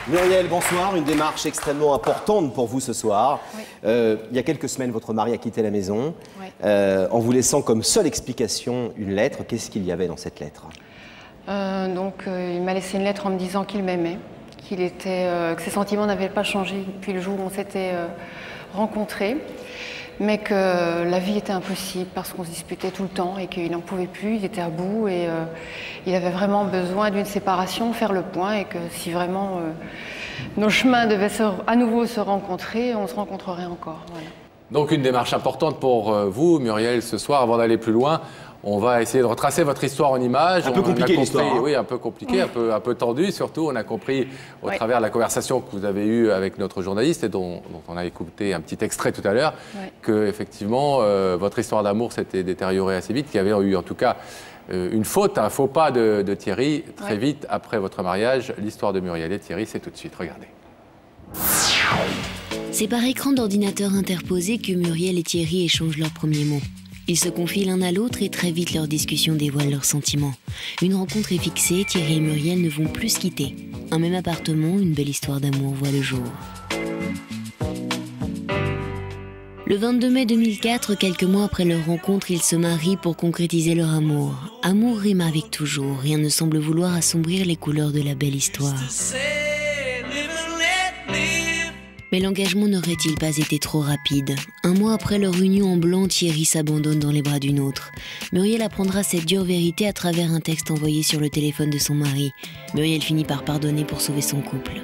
Muriel, bonsoir. Une démarche extrêmement importante pour vous ce soir. Oui. Il y a quelques semaines, votre mari a quitté la maison en vous laissant comme seule explication une lettre. Qu'est-ce qu'il y avait dans cette lettre? Il m'a laissé une lettre en me disant qu'il m'aimait, que ses sentiments n'avaient pas changé depuis le jour où on s'était rencontrés, mais que la vie était impossible parce qu'on se disputait tout le temps et qu'il n'en pouvait plus, il était à bout et il avait vraiment besoin d'une séparation, faire le point, et que si vraiment nos chemins devaient à nouveau se rencontrer, on se rencontrerait encore. Voilà. Donc une démarche importante pour vous, Muriel, ce soir. Avant d'aller plus loin, on va essayer de retracer votre histoire en images. Un peu compliqué l'histoire. Hein. Oui, un peu compliqué, un peu tendu surtout. On a compris au travers de la conversation que vous avez eue avec notre journaliste et dont on a écouté un petit extrait tout à l'heure, que effectivement votre histoire d'amour s'était détériorée assez vite, qu'il y avait eu en tout cas un faux pas de Thierry très vite après votre mariage. L'histoire de Muriel et Thierry, c'est tout de suite. Regardez. C'est par écran d'ordinateur interposé que Muriel et Thierry échangent leurs premiers mots. Ils se confient l'un à l'autre et très vite leur discussion dévoile leurs sentiments. Une rencontre est fixée, Thierry et Muriel ne vont plus se quitter. Un même appartement, une belle histoire d'amour voit le jour. Le 22 mai 2004, quelques mois après leur rencontre, ils se marient pour concrétiser leur amour. Amour rime avec toujours, rien ne semble vouloir assombrir les couleurs de la belle histoire. Mais l'engagement n'aurait-il pas été trop rapide? Un mois après leur union en blanc, Thierry s'abandonne dans les bras d'une autre. Muriel apprendra cette dure vérité à travers un texte envoyé sur le téléphone de son mari. Muriel finit par pardonner pour sauver son couple.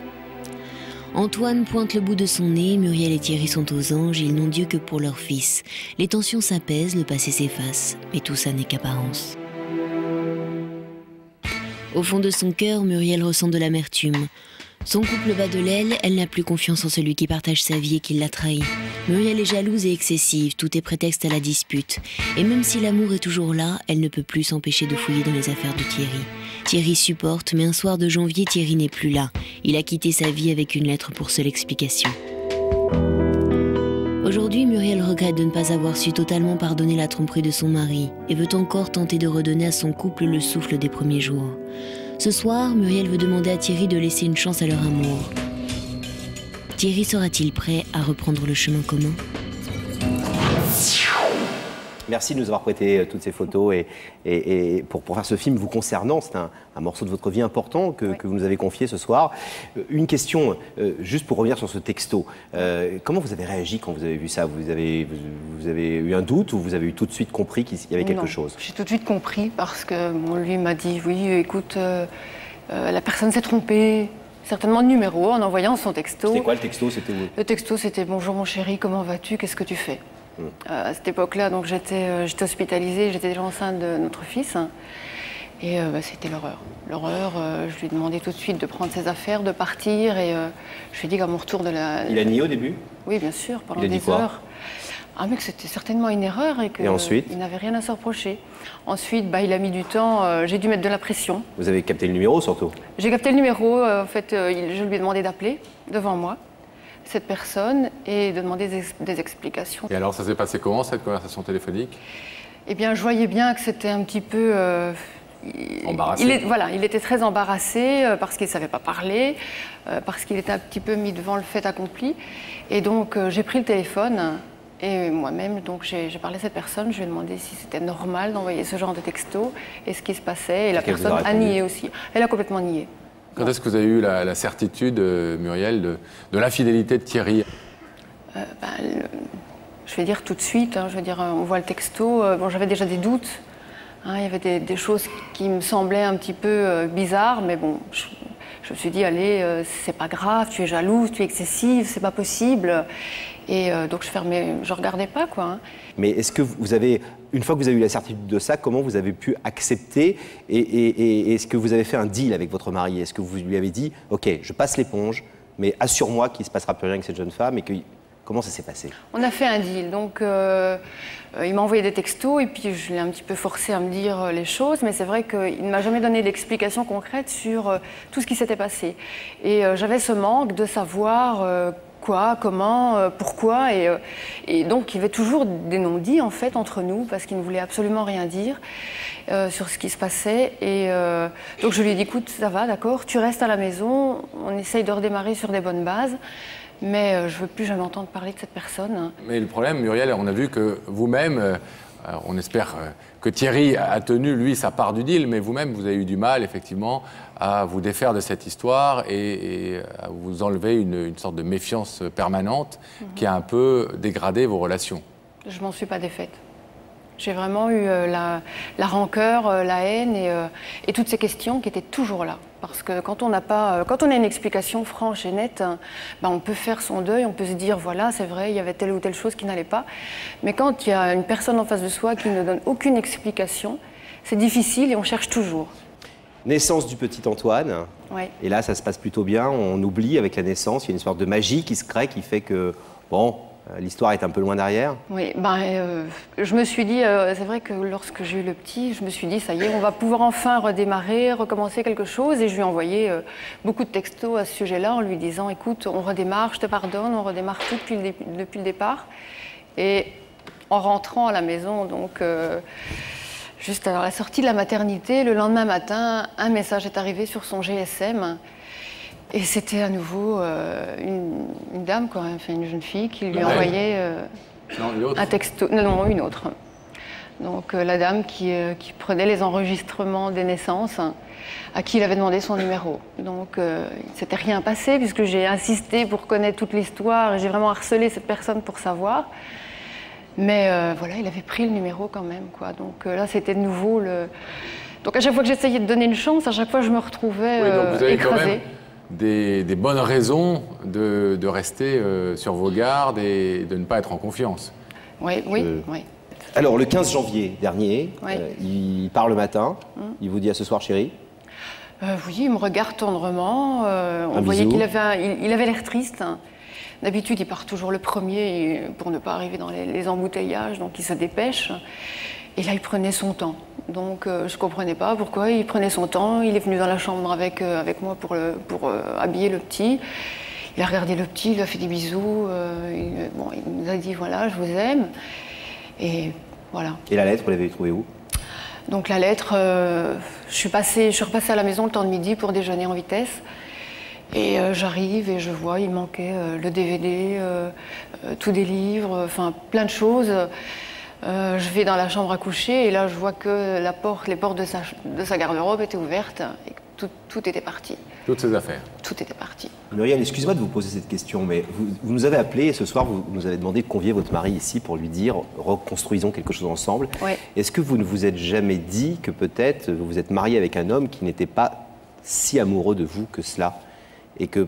Antoine pointe le bout de son nez, Muriel et Thierry sont aux anges, ils n'ont Dieu que pour leur fils. Les tensions s'apaisent, le passé s'efface, mais tout ça n'est qu'apparence. Au fond de son cœur, Muriel ressent de l'amertume. Son couple bat de l'aile, elle n'a plus confiance en celui qui partage sa vie et qui l'a trahi. Muriel est jalouse et excessive, tout est prétexte à la dispute. Et même si l'amour est toujours là, elle ne peut plus s'empêcher de fouiller dans les affaires de Thierry. Thierry supporte, mais un soir de janvier, Thierry n'est plus là. Il a quitté sa vie avec une lettre pour seule explication. Aujourd'hui, Muriel regrette de ne pas avoir su totalement pardonner la tromperie de son mari et veut encore tenter de redonner à son couple le souffle des premiers jours. Ce soir, Muriel veut demander à Thierry de laisser une chance à leur amour. Thierry sera-t-il prêt à reprendre le chemin commun? Merci de nous avoir prêté toutes ces photos et pour faire ce film vous concernant. C'est un morceau de votre vie important que vous nous avez confié ce soir. Une question, juste pour revenir sur ce texto. Comment vous avez réagi quand vous avez vu ça? Vous avez eu un doute ou vous avez eu tout de suite compris qu'il y avait quelque chose? J'ai tout de suite compris parce que lui m'a dit, oui, écoute, la personne s'est trompée. Certainement de numéro en envoyant son texto. C'était quoi le texto? C'était où? Le texto, c'était « Bonjour mon chéri, comment vas-tu? Qu'est-ce que tu fais ?» À cette époque-là, donc j'étais hospitalisée, j'étais déjà enceinte de notre fils. Et c'était l'horreur. L'horreur, je lui ai demandé tout de suite de prendre ses affaires, de partir. Et je lui ai dit qu'à mon retour de la... Il a nié au début? Oui, bien sûr, pendant des heures. Ah, mais que c'était certainement une erreur et qu'il n'avait rien à se reprocher. Ensuite, il a mis du temps, j'ai dû mettre de la pression. Vous avez capté le numéro surtout? J'ai capté le numéro, en fait, je lui ai demandé d'appeler devant moi cette personne et de demander des explications. Et alors, ça s'est passé comment, cette conversation téléphonique? Eh bien, je voyais bien que c'était un petit peu... embarrassé. Il était très embarrassé parce qu'il ne savait pas parler, parce qu'il était un petit peu mis devant le fait accompli. Et donc, j'ai pris le téléphone et moi-même, donc j'ai parlé à cette personne, je lui ai demandé si c'était normal d'envoyer ce genre de texto et ce qui se passait. Et la personne a nié aussi. Elle a complètement nié. Quand est-ce que vous avez eu la certitude, Muriel, de l'infidélité de Thierry? Je vais dire tout de suite, je veux dire, on voit le texto, j'avais déjà des doutes, il y avait des choses qui me semblaient un petit peu bizarres, mais bon, je me suis dit, allez, c'est pas grave, tu es jalouse, tu es excessive, c'est pas possible. Et donc je regardais pas, quoi. Mais est-ce que vous avez, une fois que vous avez eu la certitude de ça, comment vous avez pu accepter et est-ce que vous avez fait un deal avec votre mari? Est-ce que vous lui avez dit, ok, je passe l'éponge, mais assure-moi qu'il ne se passera plus rien avec cette jeune femme et que... Comment ça s'est passé? On a fait un deal, donc il m'a envoyé des textos et puis je l'ai un petit peu forcé à me dire les choses, mais c'est vrai qu'il ne m'a jamais donné d'explication concrète sur tout ce qui s'était passé. Et j'avais ce manque de savoir quoi, comment, pourquoi. Et donc, il y avait toujours des non-dits, en fait, entre nous, parce qu'il ne voulait absolument rien dire sur ce qui se passait. Et donc, je lui ai dit, écoute, ça va, d'accord, tu restes à la maison, on essaye de redémarrer sur des bonnes bases. Mais je ne veux plus jamais entendre parler de cette personne. Mais le problème, Muriel, on a vu que vous-même, on espère que Thierry a tenu, lui, sa part du deal, mais vous-même, vous avez eu du mal, effectivement, à vous défaire de cette histoire et à vous enlever une sorte de méfiance permanente qui a un peu dégradé vos relations. Je m'en suis pas défaite. J'ai vraiment eu la rancœur, la haine et toutes ces questions qui étaient toujours là. Parce que quand on a une explication franche et nette, on peut faire son deuil, on peut se dire voilà, c'est vrai, il y avait telle ou telle chose qui n'allait pas. Mais quand il y a une personne en face de soi qui ne donne aucune explication, c'est difficile et on cherche toujours. Naissance du petit Antoine. Ouais. Et là, ça se passe plutôt bien. On oublie avec la naissance, il y a une sorte de magie qui se crée, qui fait que, bon, l'histoire est un peu loin derrière. Oui, je me suis dit, c'est vrai que lorsque j'ai eu le petit, je me suis dit, ça y est, on va pouvoir enfin redémarrer, recommencer quelque chose. Et je lui ai envoyé beaucoup de textos à ce sujet-là en lui disant, écoute, on redémarre, je te pardonne, on redémarre tout depuis le départ. Et en rentrant à la maison, donc juste à la sortie de la maternité, le lendemain matin, un message est arrivé sur son GSM. Et c'était à nouveau une dame, quoi, enfin une jeune fille, qui lui envoyait un texto. Non, une autre. Donc la dame qui prenait les enregistrements des naissances, à qui il avait demandé son numéro. Donc il ne s'était rien passé, puisque j'ai insisté pour connaître toute l'histoire, et j'ai vraiment harcelé cette personne pour savoir. Mais voilà, il avait pris le numéro quand même, quoi. Donc là, c'était de nouveau le... Donc à chaque fois que j'essayais de donner une chance, à chaque fois, je me retrouvais écrasée. Des bonnes raisons de rester sur vos gardes et de ne pas être en confiance. Oui. Alors, le 15 janvier dernier, il part le matin, il vous dit à ce soir, chérie. Oui, il me regarde tendrement. On voyait qu'il avait l'air triste. D'habitude, il part toujours le premier pour ne pas arriver dans les embouteillages, donc il se dépêche. Et là, il prenait son temps. Donc, je ne comprenais pas pourquoi il prenait son temps. Il est venu dans la chambre avec moi pour habiller le petit. Il a regardé le petit, il lui a fait des bisous. Il nous a dit, voilà, je vous aime. Et voilà. Et la lettre, vous l'avez trouvée où? Donc, la lettre, je suis repassée à la maison le temps de midi pour déjeuner en vitesse. Et j'arrive et je vois, il manquait le DVD, tous des livres, enfin, plein de choses. Je vais dans la chambre à coucher et là je vois que les portes de sa garde-robe étaient ouvertes et que tout était parti. Toutes ses affaires. Tout était parti. Muriel, excusez-moi de vous poser cette question, mais vous nous avez appelé et ce soir vous nous avez demandé de convier votre mari ici pour lui dire reconstruisons quelque chose ensemble. Ouais. Est-ce que vous ne vous êtes jamais dit que peut-être vous vous êtes marié avec un homme qui n'était pas si amoureux de vous que cela? Et que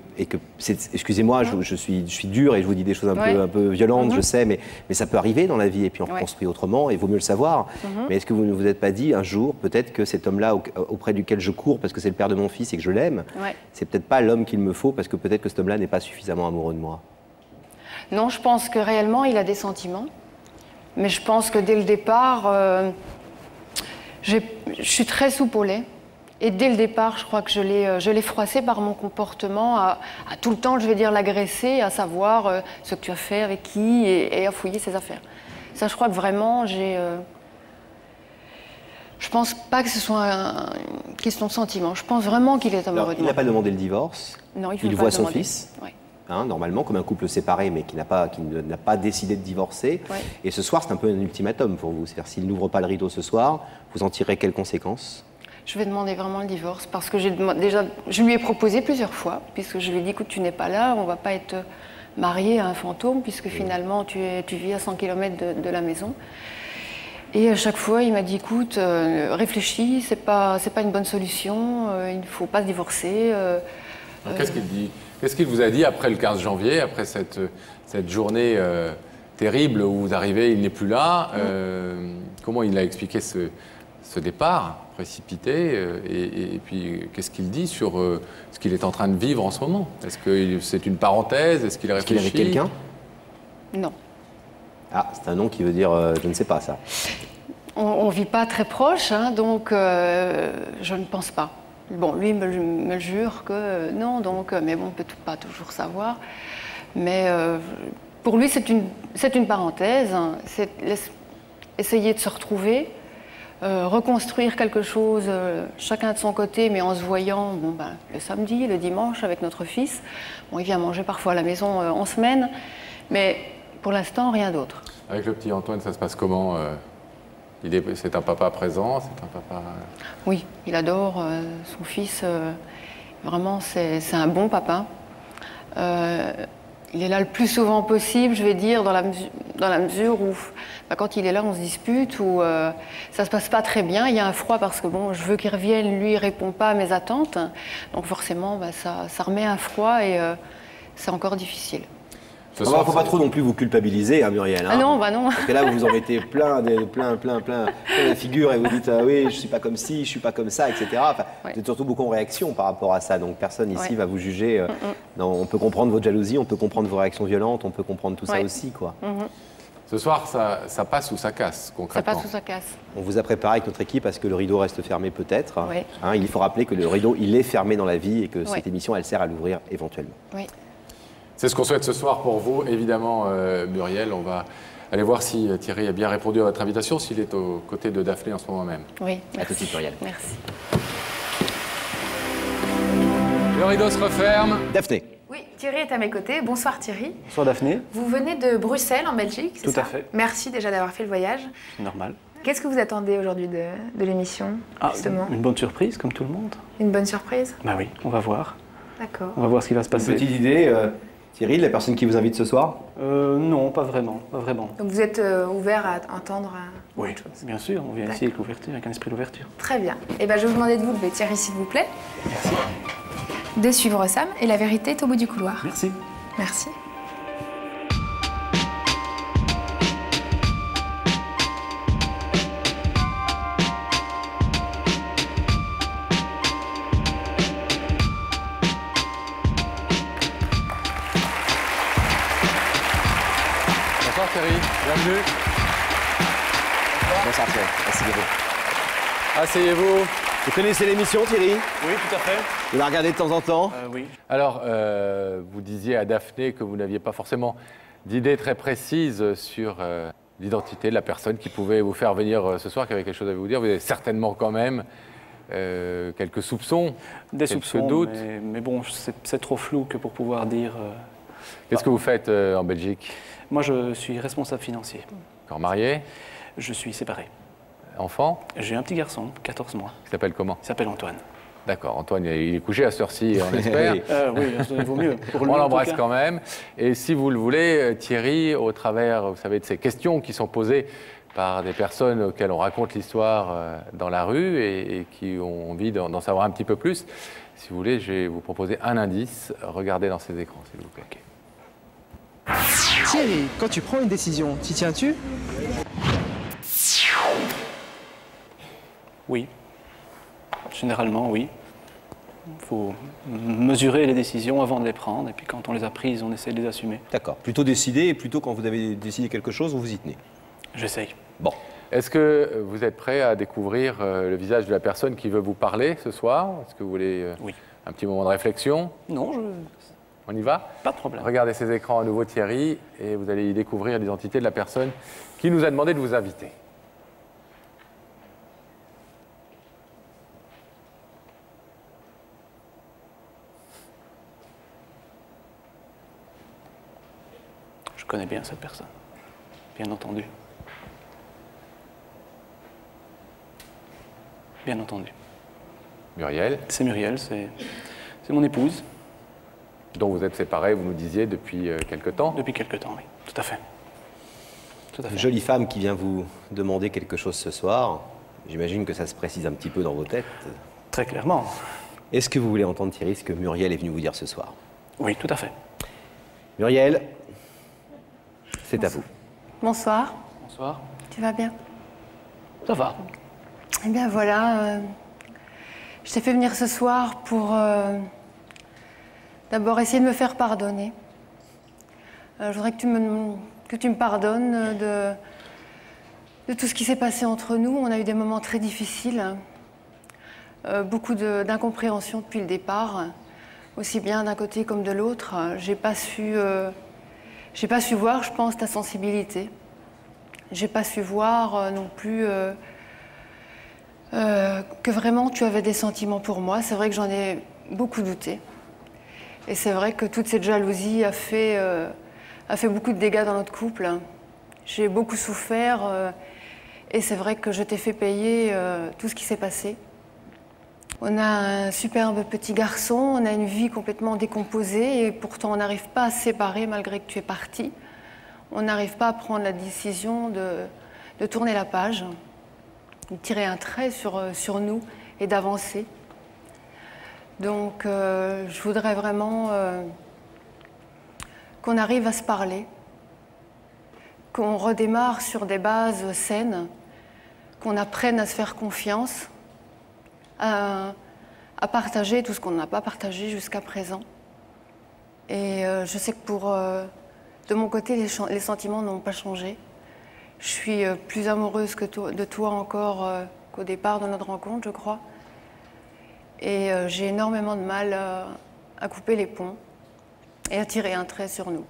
excusez-moi, je suis dur et je vous dis des choses un peu violentes, je sais, mais ça peut arriver dans la vie et puis on reconstruit autrement et il vaut mieux le savoir. Mais est-ce que vous ne vous êtes pas dit un jour, peut-être que cet homme-là auprès duquel je cours parce que c'est le père de mon fils et que je l'aime, c'est peut-être pas l'homme qu'il me faut parce que peut-être que cet homme-là n'est pas suffisamment amoureux de moi? Non, je pense que réellement il a des sentiments, mais je pense que dès le départ, je suis très soupe au lait. Et dès le départ, je crois que je l'ai froissé par mon comportement, à tout le temps, je vais dire, l'agresser, à savoir ce que tu as fait, avec qui, et à fouiller ses affaires. Ça, je crois que vraiment, je pense pas que ce soit une question de sentiment. Je pense vraiment qu'il est amoureux de moi. Il n'a pas demandé le divorce. Non, il voit son fils. Normalement, comme un couple séparé, mais qui n'a pas décidé de divorcer. Et ce soir, c'est un peu un ultimatum pour vous. C'est-à-dire, s'il n'ouvre pas le rideau ce soir, vous en tirez quelles conséquences? Je vais demander vraiment le divorce parce que je lui ai proposé plusieurs fois, puisque je lui ai dit, écoute, tu n'es pas là, on ne va pas être marié à un fantôme, puisque finalement tu vis à 100 km de la maison. Et à chaque fois, il m'a dit, écoute, réfléchis, c'est pas une bonne solution, il ne faut pas se divorcer. Qu'est-ce qu'il dit? Qu'est-ce qu'il vous a dit après le 15 janvier, après cette journée terrible où vous arrivez, il n'est plus là? Comment il a expliqué ce départ précipité et puis qu'est-ce qu'il dit sur ce qu'il est en train de vivre en ce moment? Est-ce que c'est une parenthèse? Est-ce qu'il réfléchit? Est-ce qu'il est avec quelqu'un? Non. Ah, c'est un nom qui veut dire je ne sais pas ça. On ne vit pas très proche, donc je ne pense pas. Bon, lui me le jure que non, donc, mais bon, on ne peut pas toujours savoir. Mais pour lui, c'est une parenthèse. C'est essayer de se retrouver, reconstruire quelque chose, chacun de son côté, mais en se voyant le samedi, le dimanche avec notre fils. Bon, il vient manger parfois à la maison en semaine, mais pour l'instant, rien d'autre. Avec le petit Antoine, ça se passe comment? C'est un papa présent, c'est un papa... Oui, il adore son fils. Vraiment, c'est un bon papa. Il est là le plus souvent possible, je vais dire, dans la mesure où, quand il est là, on se dispute, ou ça se passe pas très bien. Il y a un froid parce que je veux qu'il revienne, lui, il répond pas à mes attentes. Donc forcément, ça remet un froid et c'est encore difficile. Il ne faut pas trop non plus vous culpabiliser, hein, Muriel. Hein, ah non, non. Parce que là, vous vous en mettez plein la figure et vous dites oui, je ne suis pas comme ci, je ne suis pas comme ça, etc. Enfin, ouais. Vous êtes surtout beaucoup en réaction par rapport à ça. Donc personne ici va vous juger. Non, on peut comprendre votre jalousie, on peut comprendre vos réactions violentes, on peut comprendre tout ça aussi, quoi. Ce soir, ça passe ou ça casse, concrètement? Ça passe ou ça casse. On vous a préparé avec notre équipe à ce que le rideau reste fermé peut-être. Hein, il faut rappeler que le rideau, il est fermé dans la vie et que cette émission, elle sert à l'ouvrir éventuellement. Oui. C'est ce qu'on souhaite ce soir pour vous, évidemment, Muriel. On va aller voir si Thierry a bien répondu à votre invitation, s'il est aux côtés de Daphné en ce moment même. Oui, merci. À tout de suite, Muriel. Merci. Le rideau se referme. Daphné. Oui, Thierry est à mes côtés. Bonsoir Thierry. Bonsoir Daphné. Vous venez de Bruxelles, en Belgique, c'est ça? Tout à fait. Merci déjà d'avoir fait le voyage. Normal. Qu'est-ce que vous attendez aujourd'hui de l'émission, justement? Une bonne surprise, comme tout le monde. Une bonne surprise? Bah oui, on va voir. D'accord. On va voir ce qui va se passer. Une petite idée, Thierry, la personne qui vous invite ce soir? Non, pas vraiment, pas vraiment. Donc vous êtes ouvert à entendre oui, bien sûr, on vient ici avec l'ouverture, avec un esprit d'ouverture. Très bien. Eh bien, je vais vous demander de vous lever, Thierry, s'il vous plaît. Merci. De suivre Sam, et la vérité est au bout du couloir. Merci. Merci. Bonsoir Thierry, bienvenue. Bonsoir Thierry, asseyez-vous. Asseyez-vous. Vous connaissez l'émission, Thierry? Oui, tout à fait. Vous la regardez de temps en temps? Oui. Alors, vous disiez à Daphné que vous n'aviez pas forcément d'idée très précise sur l'identité de la personne qui pouvait vous faire venir ce soir, qui avait quelque chose à vous dire. Vous avez certainement quand même quelques soupçons, des quelques soupçons, doutes. Mais bon, c'est trop flou que pour pouvoir dire... Qu'est-ce que vous faites en Belgique? Moi, je suis responsable financier. Encore marié? Je suis séparé. Enfant? J'ai un petit garçon, 14 mois. Il s'appelle comment? Il s'appelle Antoine. D'accord, Antoine, il est couché à cette heure-ci, on espère. Oui, ça vaut mieux. Pour lui, on l'embrasse quand même. Et si vous le voulez, Thierry, au travers, vous savez, de ces questions qui sont posées par des personnes auxquelles on raconte l'histoire dans la rue et qui ont envie d'en savoir un petit peu plus, si vous voulez, je vais vous proposer un indice. Regardez dans ces écrans, s'il vous plaît. Okay. Thierry, quand tu prends une décision, t'y tiens-tu? Oui. Généralement, oui. Il faut mesurer les décisions avant de les prendre, et puis quand on les a prises, on essaie de les assumer. D'accord. Plutôt décider, et plutôt quand vous avez décidé quelque chose, vous vous y tenez? J'essaye. Bon. Est-ce que vous êtes prêt à découvrir le visage de la personne qui veut vous parler ce soir? Est-ce que vous voulez oui. Un petit moment de réflexion? Non, On y va? Pas de problème. Regardez ces écrans à nouveau, Thierry, et vous allez y découvrir l'identité de la personne qui nous a demandé de vous inviter. Je connais bien cette personne, bien entendu. Bien entendu. Muriel? C'est Muriel, c'est mon épouse. Dont vous êtes séparés, vous nous disiez, depuis quelque temps? Depuis quelque temps, oui, tout à fait. Tout à fait. Une jolie femme qui vient vous demander quelque chose ce soir. J'imagine que ça se précise un petit peu dans vos têtes. Très clairement. Est-ce que vous voulez entendre, Thierry, ce que Muriel est venue vous dire ce soir? Oui, tout à fait. Muriel, c'est à vous. Bonsoir. Bonsoir. Tu vas bien? Ça va. Eh bien voilà, je t'ai fait venir ce soir pour d'abord essayer de me faire pardonner. Je voudrais que tu me pardonnes de tout ce qui s'est passé entre nous. On a eu des moments très difficiles, beaucoup d'incompréhension depuis le départ, aussi bien d'un côté comme de l'autre. J'ai pas su J'ai pas su voir, je pense, ta sensibilité. J'ai pas su voir non plus que vraiment tu avais des sentiments pour moi. C'est vrai que j'en ai beaucoup douté. Et c'est vrai que toute cette jalousie a fait beaucoup de dégâts dans notre couple. J'ai beaucoup souffert et c'est vrai que je t'ai fait payer tout ce qui s'est passé. On a un superbe petit garçon, on a une vie complètement décomposée et pourtant on n'arrive pas à se séparer malgré que tu es parti. On n'arrive pas à prendre la décision de tourner la page, de tirer un trait sur nous et d'avancer. Donc je voudrais vraiment qu'on arrive à se parler, qu'on redémarre sur des bases saines, qu'on apprenne à se faire confiance, à partager tout ce qu'on n'a pas partagé jusqu'à présent. Et je sais que de mon côté, les sentiments n'ont pas changé. Je suis plus amoureuse de toi encore qu'au départ de notre rencontre, je crois. Et j'ai énormément de mal à couper les ponts et à tirer un trait sur nous.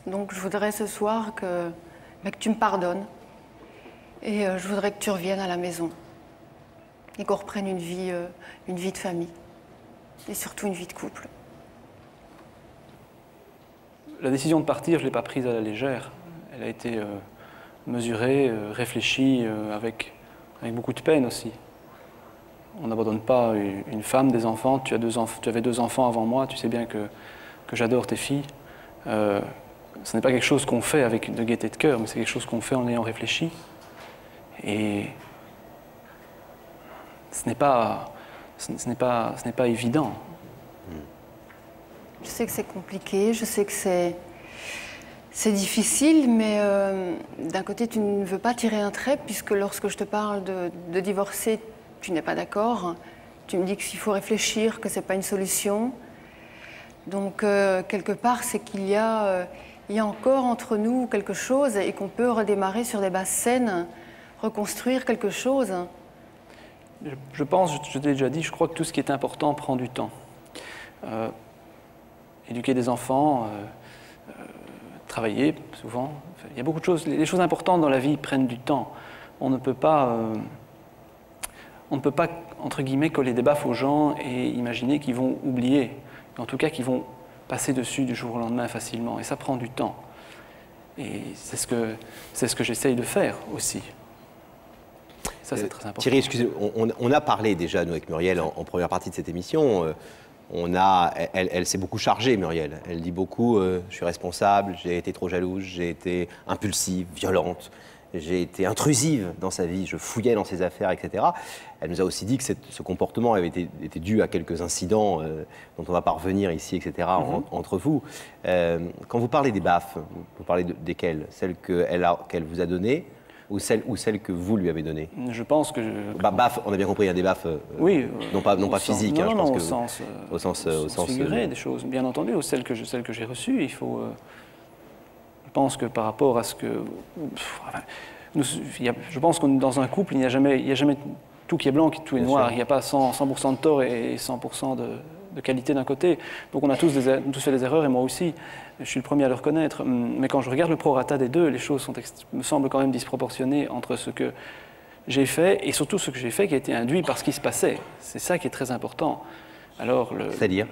Donc je voudrais ce soir que tu me pardonnes et je voudrais que tu reviennes à la maison et qu'on reprenne une vie de famille et surtout une vie de couple. La décision de partir, je ne l'ai pas prise à la légère. Elle a été mesurée, réfléchie, avec beaucoup de peine aussi. On n'abandonne pas une femme, des enfants. Tu avais 2 enfants avant moi, tu sais bien que j'adore tes filles. Ce n'est pas quelque chose qu'on fait avec de gaieté de cœur, mais c'est quelque chose qu'on fait en ayant réfléchi. Et ce n'est pas évident. Je sais que c'est compliqué, je sais que c'est difficile, mais d'un côté, tu ne veux pas tirer un trait, puisque lorsque je te parle de divorcer, tu n'es pas d'accord. Tu me dis qu'il faut réfléchir, que ce n'est pas une solution. Donc, quelque part, c'est qu'il y a encore entre nous quelque chose et qu'on peut redémarrer sur des bases saines, reconstruire quelque chose. Je pense, je t'ai déjà dit, je crois que tout ce qui est important prend du temps. Éduquer des enfants, travailler, souvent. Il y a beaucoup de choses. Les choses importantes dans la vie prennent du temps. On ne peut pas, entre guillemets, coller des baffes aux gens et imaginer qu'ils vont oublier. En tout cas, qu'ils vont passer dessus du jour au lendemain facilement. Et ça prend du temps. Et c'est ce que j'essaye de faire aussi. Ça, c'est très important. Thierry, excusez, on a parlé déjà, nous, avec Muriel, en première partie de cette émission. Elle s'est beaucoup chargée, Muriel. Elle dit beaucoup, je suis responsable, j'ai été trop jalouse, j'ai été impulsive, violente, j'ai été intrusive dans sa vie, je fouillais dans ses affaires, etc. Elle nous a aussi dit que ce comportement avait été dû à quelques incidents dont on va pas revenir ici, etc., entre vous. Quand vous parlez des baffes, vous parlez desquelles? Celles qu'elle vous a données ou celles que vous lui avez données? Je pense que... Baffes, on a bien compris, il y a des baffes oui, non pas physiques. Non, je non, pense au sens figuré des choses. Bien entendu, celles que j'ai reçues, il faut... je pense que par rapport à ce que... je pense que dans un couple, il n'y a jamais tout qui est blanc, tout est noir. Il n'y a pas 100% de tort et 100% de qualité d'un côté. Donc on a tous fait des erreurs, et moi aussi. Je suis le premier à le reconnaître. Mais quand je regarde le prorata des deux, les choses me semblent quand même disproportionnées entre ce que j'ai fait et surtout ce que j'ai fait qui a été induit par ce qui se passait. C'est ça qui est très important. Alors, c'est-à-dire,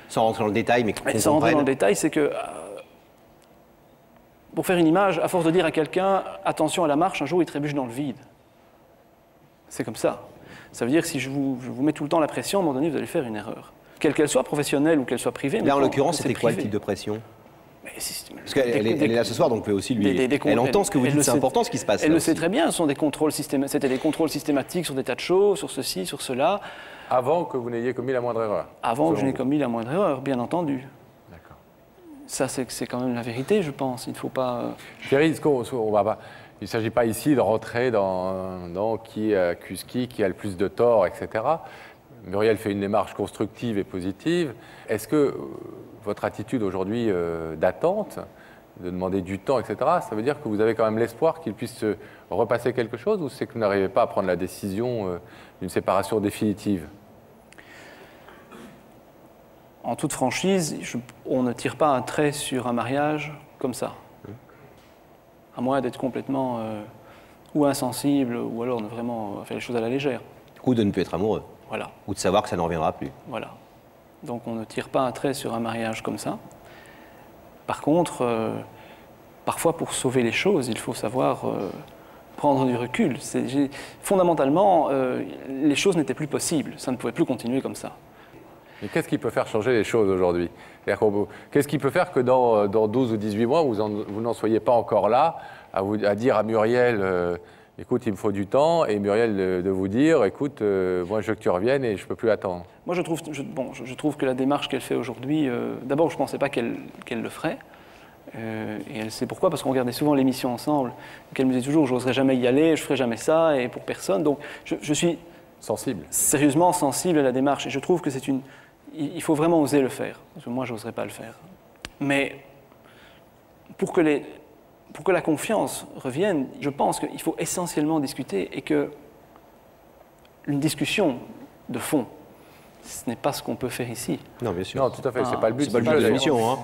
sans rentrer dans le détail, mais sans rentrer dans le détail, c'est que pour faire une image, à force de dire à quelqu'un « attention à la marche, un jour il trébuche dans le vide ». C'est comme ça. Ça veut dire que si je vous mets tout le temps la pression, à un moment donné, vous allez faire une erreur. Quelle qu'elle soit professionnelle ou qu'elle soit privée. Là, en l'occurrence, c'était quoi le type de pression? Parce qu'elle est là ce soir, donc vous pouvez aussi lui... Elle entend ce que vous dites, c'est important ce qui se passe. Elle le sait très bien, c'était des contrôles systématiques sur des tas de choses, sur ceci, sur cela. Avant que vous n'ayez commis la moindre erreur? Avant que je n'ai commis la moindre erreur, bien entendu. D'accord. Ça, c'est quand même la vérité, je pense. Il ne faut pas... Thierry, il ne s'agit pas ici de rentrer dans qui accuse qui a le plus de tort, etc. Muriel fait une démarche constructive et positive. Est-ce que votre attitude aujourd'hui d'attente, de demander du temps, etc., ça veut dire que vous avez quand même l'espoir qu'il puisse se repasser quelque chose, ou c'est que vous n'arrivez pas à prendre la décision d'une séparation définitive? en toute franchise, on ne tire pas un trait sur un mariage comme ça. À moins d'être complètement ou insensible, ou alors de vraiment faire les choses à la légère. Ou de ne plus être amoureux. Voilà. Ou de savoir que ça n'en reviendra plus. Voilà. Donc on ne tire pas un trait sur un mariage comme ça. Par contre, parfois pour sauver les choses, il faut savoir prendre du recul. Fondamentalement, les choses n'étaient plus possibles. Ça ne pouvait plus continuer comme ça. Mais qu'est-ce qui peut faire changer les choses aujourd'hui? Qu'est-ce qui peut faire que dans 12 ou 18 mois, vous n'en soyez pas encore là, à dire à Muriel, écoute, il me faut du temps, et Muriel de vous dire, écoute, moi je veux que tu reviennes et je ne peux plus attendre? Moi je trouve que la démarche qu'elle fait aujourd'hui, d'abord je ne pensais pas qu'elle le ferait, et elle sait pourquoi, parce qu'on regardait souvent l'émission ensemble, qu'elle me disait toujours, je n'oserais jamais y aller, je ne ferai jamais ça, et pour personne. Donc je suis sérieusement sensible à la démarche, et je trouve que il faut vraiment oser le faire, parce que moi je n'oserais pas le faire. Mais pour que la confiance revienne, je pense qu'il faut essentiellement discuter, et qu'une discussion de fond, ce n'est pas ce qu'on peut faire ici. Non, bien sûr. Non, tout à fait, c'est pas le but. C'est pas le but de l'émission. Hein.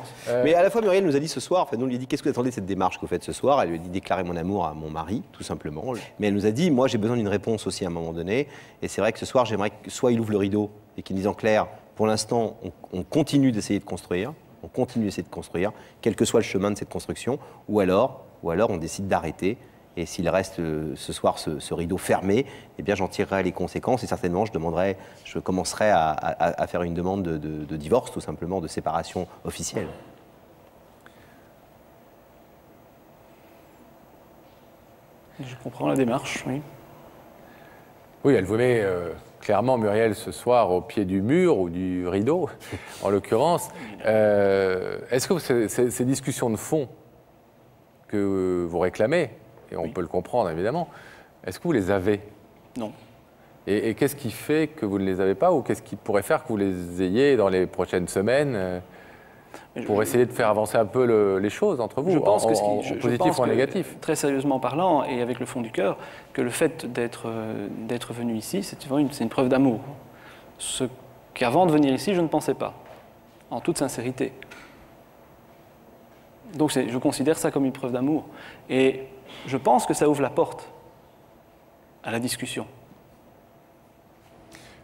Mais à la fois, Muriel nous a dit ce soir, nous lui a dit, qu'est-ce que vous attendez de cette démarche que vous faites ce soir? Elle lui a dit déclarer mon amour à mon mari, tout simplement. Mais elle nous a dit, moi j'ai besoin d'une réponse aussi à un moment donné. Et c'est vrai que ce soir, j'aimerais que soit il ouvre le rideau et qu'il dise en clair, pour l'instant, on continue d'essayer de construire, quel que soit le chemin de cette construction, ou alors on décide d'arrêter. Et s'il reste ce soir ce rideau fermé, eh bien j'en tirerai les conséquences et certainement je commencerai à faire une demande de divorce, tout simplement, de séparation officielle. Je comprends la démarche, oui. Oui, elle vous met clairement, Muriel, ce soir au pied du mur ou du rideau, en l'occurrence. Est-ce que ces discussions de fond que vous réclamez, et on peut le comprendre évidemment, est-ce que vous les avez? Non. Et qu'est-ce qui fait que vous ne les avez pas, ou qu'est-ce qui pourrait faire que vous les ayez dans les prochaines semaines pour essayer de faire avancer un peu les choses entre vous, en positif ou en négatif? Très sérieusement parlant, et avec le fond du cœur, que le fait d'être venu ici, c'est une preuve d'amour. Ce qu'avant de venir ici, je ne pensais pas, en toute sincérité. Donc je considère ça comme une preuve d'amour. Et je pense que ça ouvre la porte à la discussion.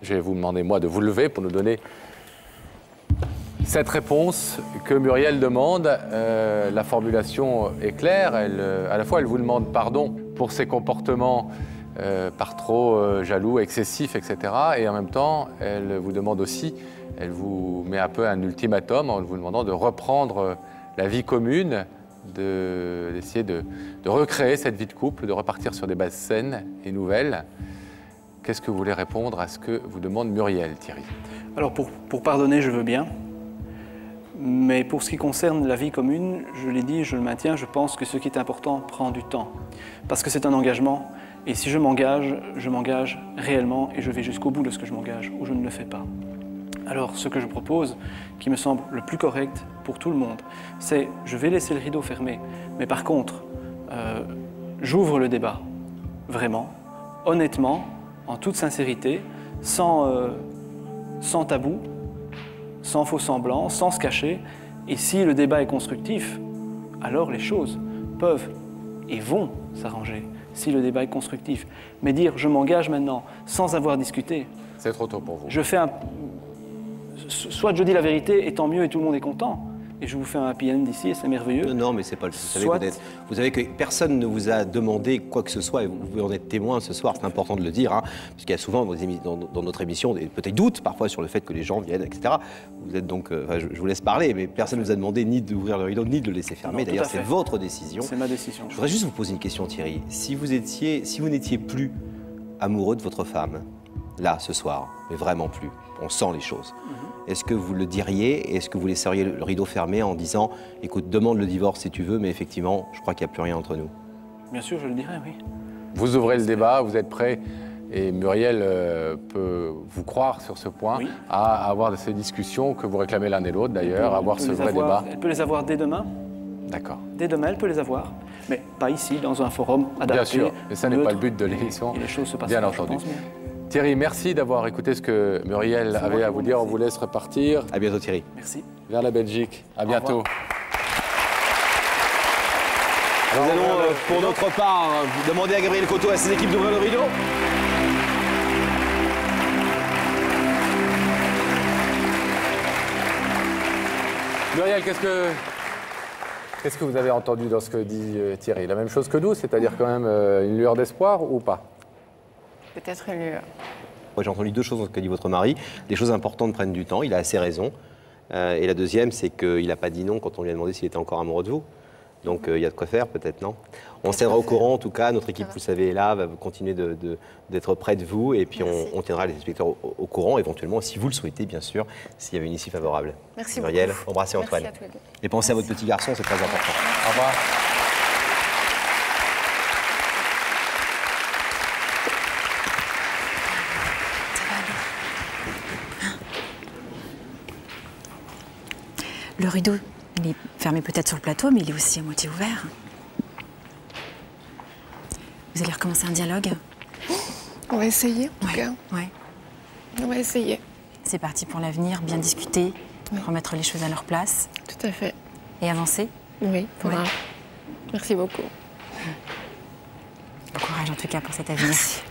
Je vais vous demander, moi, de vous lever pour nous donner cette réponse que Muriel demande. La formulation est claire. À la fois, elle vous demande pardon pour ses comportements par trop jaloux, excessifs, etc. Et en même temps, elle vous demande aussi, elle vous met un peu un ultimatum en vous demandant de reprendre la vie commune, d'essayer de recréer cette vie de couple, de repartir sur des bases saines et nouvelles. Qu'est-ce que vous voulez répondre à ce que vous demande Muriel, Thierry? Alors, pour pardonner, je veux bien. Mais pour ce qui concerne la vie commune, je l'ai dit, je le maintiens, je pense que ce qui est important prend du temps. Parce que c'est un engagement. Et si je m'engage réellement et je vais jusqu'au bout de ce que je m'engage, ou je ne le fais pas. Alors, ce que je propose, qui me semble le plus correct pour tout le monde, c'est je vais laisser le rideau fermé, mais par contre, j'ouvre le débat, vraiment, honnêtement, en toute sincérité, sans tabou, sans faux semblant, sans se cacher. Et si le débat est constructif, alors les choses peuvent et vont s'arranger, si le débat est constructif. Mais dire je m'engage maintenant sans avoir discuté, c'est trop tôt pour vous. Soit je dis la vérité et tant mieux et tout le monde est content, et je vous fais un happy end ici et c'est merveilleux. Non, mais c'est pas le... Vous savez que personne ne vous a demandé quoi que ce soit, et vous pouvez en être témoin ce soir, c'est important de le dire, hein, parce qu'il y a souvent dans notre émission peut-être doutes parfois sur le fait que les gens viennent, etc. Vous êtes donc, je vous laisse parler, mais personne ne vous a demandé ni d'ouvrir le rideau, ni de le laisser fermer. D'ailleurs, c'est votre décision. C'est ma décision. Je voudrais juste vous poser une question, Thierry. Si vous n'étiez plus amoureux de votre femme, là, ce soir, mais vraiment plus, on sent les choses. Est-ce que vous le diriez? Est-ce que vous laisseriez le rideau fermé en disant « Écoute, demande le divorce si tu veux, mais effectivement, je crois qu'il n'y a plus rien entre nous ». Bien sûr, je le dirais, oui. Vous ouvrez le débat, vous êtes prêt, et Muriel peut vous croire sur ce point, oui, à avoir ces discussions que vous réclamez l'un et l'autre d'ailleurs, avoir ce vrai débat. Elle peut les avoir dès demain. D'accord. Dès demain, elle peut les avoir, mais pas ici, dans un forum adapté. Bien sûr, et ça n'est pas le but de l'émission, et les choses se passent bien entendu. Thierry, merci d'avoir écouté ce que Muriel avait à vous dire. On vous laisse repartir. À bientôt Thierry. Merci. Vers la Belgique. À bientôt. Nous allons, pour notre part, demander à Gabriel Coteau et à ses équipes d'ouvrir le rideau. Muriel, qu'est-ce que vous avez entendu dans ce que dit Thierry? La même chose que nous, c'est-à-dire quand même une lueur d'espoir ou pas? Peut-être une lueur. Moi, j'ai entendu deux choses dans ce qu'a dit votre mari. Les choses importantes prennent du temps, il a assez raison. Et la deuxième, c'est qu'il n'a pas dit non quand on lui a demandé s'il était encore amoureux de vous. Donc il y a de quoi faire, peut-être, non? On se tiendra au courant, en tout cas. Notre équipe, vous le savez, est là, va continuer d'être près de vous. Et puis on tiendra les inspecteurs au courant, éventuellement, si vous le souhaitez, bien sûr, s'il y avait une issue favorable. Merci Muriel, beaucoup. embrassez Antoine. Merci à tous les deux. Et pensez à votre petit garçon, c'est très important. Au revoir. Le rideau, il est fermé peut-être sur le plateau, mais il est aussi à moitié ouvert. Vous allez recommencer un dialogue? On va essayer, en tout cas. Ouais. On va essayer. C'est parti pour l'avenir, bien discuter, remettre les choses à leur place. Tout à fait. Et avancer. Oui, faudra. Ouais. Merci beaucoup. Bon courage en tout cas pour cet avenir. Merci.